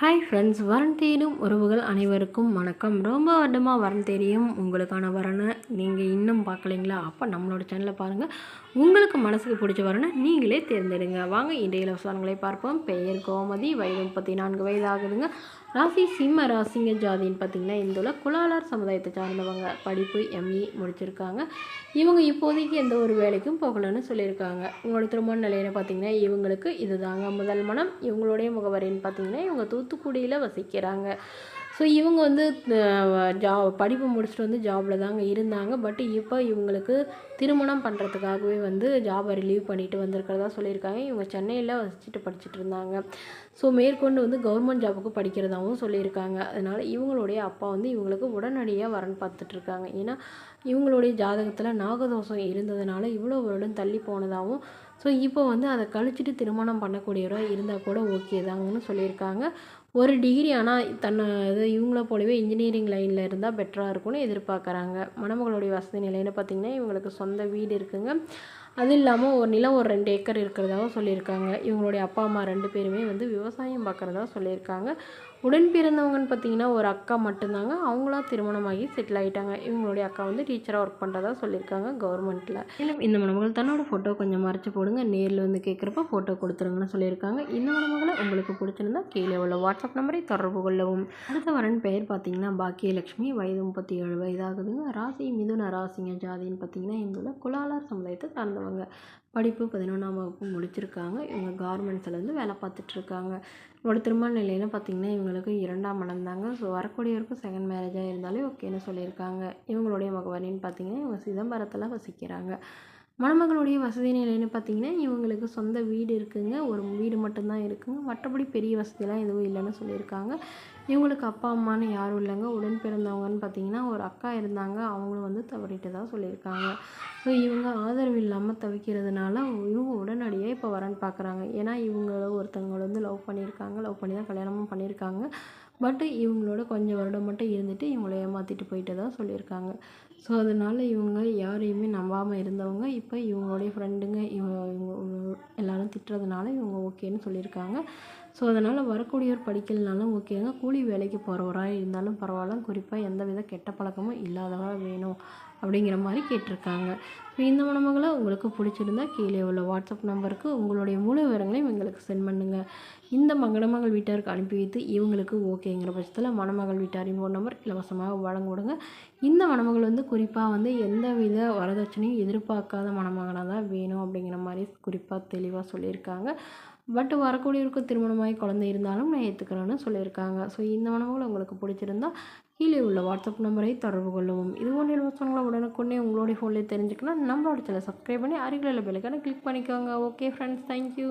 Hi friends, வரன் தேடும் உறவுகள் அனைவருக்கும் வணக்கம். ரொம்ப வருடமாக வரன் தெரியும் உங்களுக்கான வரனை நீங்கள் இன்னும் பார்க்கலைங்களா? அப்போ நம்மளோட சேனலை பாருங்கள். உங்களுக்கு மனசுக்கு பிடிச்ச வரனை நீங்களே தேர்ந்தெடுங்க. வாங்க இன்றைய இலவசங்களை பார்ப்போம். பெயர் கோமதி, வயது 34 வயது ஆகுதுங்க. ராசி சிம்ம ராசிங்க. ஜாதின்னு பார்த்திங்கன்னா இந்துல குலாலார் சமுதாயத்தை சார்ந்தவங்க. படிப்பு எம்இ முடிச்சிருக்காங்க. இவங்க இப்போதைக்கு எந்த ஒரு வேலைக்கும் போகலன்னு சொல்லியிருக்காங்க. உங்களோட திருமண நிலையில பார்த்திங்கன்னா இவங்களுக்கு இதுதாங்க முதல் மனம். இவங்களுடைய முகவரின்னு பார்த்திங்கன்னா இவங்க தூத்துக்குடியில் வசிக்கிறாங்க. ஸோ இவங்க வந்து படிப்பு முடிச்சுட்டு வந்து ஜாபில் தாங்க இருந்தாங்க. பட் இப்போ இவங்களுக்கு திருமணம் பண்ணுறதுக்காகவே வந்து ஜாபை ரிலீவ் பண்ணிட்டு வந்திருக்கிறதா சொல்லியிருக்காங்க. இவங்க சென்னையில் வசிச்சுட்டு படிச்சுட்டு இருந்தாங்க. ஸோ மேற்கொண்டு வந்து கவர்மெண்ட் ஜாபுக்கு படிக்கிறதாகவும் சொல்லியிருக்காங்க. அதனால் இவங்களுடைய அப்பா வந்து இவங்களுக்கு உடனடியாக வரன் பார்த்துட்ருக்காங்க. ஏன்னா இவங்களுடைய ஜாதகத்தில் நாகதோஷம் இருந்ததுனால இவ்வளோ வருடம் தள்ளி போனதாகவும், ஸோ இப்போ வந்து அதை கழிச்சிட்டு திருமணம் பண்ணக்கூடியவராக இருந்தால் கூட ஓகே தாங்கன்னு சொல்லியிருக்காங்க. ஒரு டிகிரி ஆனால் இது இவங்கள போலவே இன்ஜினியரிங் லைனில் இருந்தால் பெட்டராக இருக்கும்னு எதிர்பார்க்குறாங்க. மணமகளுடைய வசதி நிலைன்னு பார்த்திங்கன்னா இவங்களுக்கு சொந்த வீடு இருக்குங்க. அது இல்லாமல் ஒரு நிலம் ஒரு 2 ஏக்கர் இருக்கிறதாகவும் சொல்லியிருக்காங்க. இவங்களுடைய அப்பா அம்மா 2 பேருமே வந்து விவசாயம் பார்க்குறதா சொல்லியிருக்காங்க. உடன் பிறந்தவங்கன்னு பார்த்திங்கன்னா ஒரு அக்கா மட்டும்தாங்க. அவங்களாம் திருமணமாகி செட்டில் ஆகிட்டாங்க. இவங்களுடைய அக்கா வந்து டீச்சராக ஒர்க் பண்ணுறதா சொல்லியிருக்காங்க கவர்மெண்ட்டில். மேலும் இந்த மணமகள் தன்னோட ஃபோட்டோ கொஞ்சம் மறைச்சி போடுங்க, நேரில் வந்து கேட்குறப்ப ஃபோட்டோ கொடுத்துருங்கன்னு சொல்லியிருக்காங்க. இந்த மணமகளை உங்களுக்கு பிடிச்சிருந்தா கீழே உள்ள வாட்ஸ்அப் நம்பரை தொடர்பு கொள்ளவும். அடுத்த வரன் பெயர் பார்த்திங்கன்னா பாக்கியலட்சுமி, வயது 37 வயதாகுதுங்க. ராசி மிதுன ராசிங்க. ஜாதின்னு பார்த்திங்கன்னா இந்துல குலாலார் சமுதாயத்தை சார்ந்தவங்க. படிப்பு 11ஆம் வகுப்பு முடிச்சிருக்காங்க. இவங்க கார்மெண்ட்ஸில் வந்து வேலை பார்த்துட்ருக்காங்க. இவங்களோட திருமண நிலையில் பார்த்திங்கன்னா இவங்களுக்கு 2ஆம் மனம் தாங்க. ஸோ வரக்கூடியவருக்கு செகண்ட் மேரேஜாக இருந்தாலே ஓகேன்னு சொல்லியிருக்காங்க. இவங்களுடைய முகவரின்னு பார்த்திங்கன்னா இவங்க சிதம்பரத்தில் வசிக்கிறாங்க. மணமகளுடைய வசதி நிலைன்னு பார்த்திங்கன்னா இவங்களுக்கு சொந்த வீடு இருக்குதுங்க. ஒரு வீடு மட்டும்தான் இருக்குங்க. மற்றபடி பெரிய வசதியெல்லாம் எதுவும் இல்லைன்னு சொல்லியிருக்காங்க. இவங்களுக்கு அப்பா அம்மானு யாரும் இல்லைங்க. உடன் பிறந்தவங்கன்னு பார்த்திங்கன்னா ஒரு அக்கா இருந்தாங்க. அவங்களும் வந்து தவறிட்டு தான் சொல்லியிருக்காங்க. ஸோ இவங்க ஆதரவு இல்லாமல் தவிக்கிறதுனால இவங்க உடனடியாக இப்போ வரன் பார்க்குறாங்க. ஏன்னா இவங்கள ஒருத்தவங்களை வந்து லவ் பண்ணியிருக்காங்க. லவ் பண்ணி தான் கல்யாணமும் பண்ணியிருக்காங்க. பட்டு இவங்களோட கொஞ்சம் வருடம் மட்டும் இருந்துட்டு இவங்கள ஏமாற்றிட்டு போயிட்டு தான் சொல்லியிருக்காங்க. ஸோ அதனால் இவங்க யாரையுமே நம்பாமல் இருந்தவங்க இப்போ இவங்களுடைய ஃப்ரெண்டுங்க இவங்க எல்லோரும் திட்டுறதுனால இவங்க ஓகேன்னு சொல்லியிருக்காங்க. ஸோ அதனால் வரக்கூடியவர் படிக்கலனாலும் ஓகேங்க. கூலி வேலைக்கு போகிறவராக இருந்தாலும் பரவாயில்ல, குறிப்பாக எந்த வித கெட்ட பழக்கமும் இல்லாதவராக வேணும் அப்படிங்கிற மாதிரி கேட்டிருக்காங்க. ஸோ இந்த மணமகளை உங்களுக்கு பிடிச்சிருந்தா கீழே உள்ள வாட்ஸ்அப் நம்பருக்கு உங்களுடைய முழு விவரங்களையும் எங்களுக்கு சென்ட் பண்ணுங்கள். இந்த மணமகள் வீட்டாருக்கு அனுப்பி வைத்து இவங்களுக்கு ஓகேங்கிற பட்சத்தில் மணமகள் வீட்டாரின் ஃபோன் நம்பர் இலவசமாக வழங்க விடுங்க. இந்த மணமகள் வந்து குறிப்பாக வந்து எந்த வித வரதட்சணையும் எதிர்பார்க்காத மணமகனாக தான் வேணும் அப்படிங்கிற மாதிரி குறிப்பாக தெளிவாக சொல்லியிருக்காங்க. பட் வரக்கூடியவருக்கு திருமணமாகி குழந்தை இருந்தாலும் நான் ஏற்றுக்கிறேன்னு சொல்லியிருக்காங்க. ஸோ இந்த மணமகள் உங்களுக்கு பிடிச்சிருந்தா கீழே உள்ள வாட்ஸ்அப் நம்பரை தொடர்பு கொள்ளவும். இது போன்ற இலவசங்களை உடனுக்குடனே உங்களுடைய ஃபோன்லேயே தெரிஞ்சுக்கணும். நம்மளோட சேனலை சப்ஸ்கிரைப் பண்ணி அருகில் உள்ள பெல்லைக்கான கிளிக் பண்ணிக்கோங்க. Okay friends, thank you.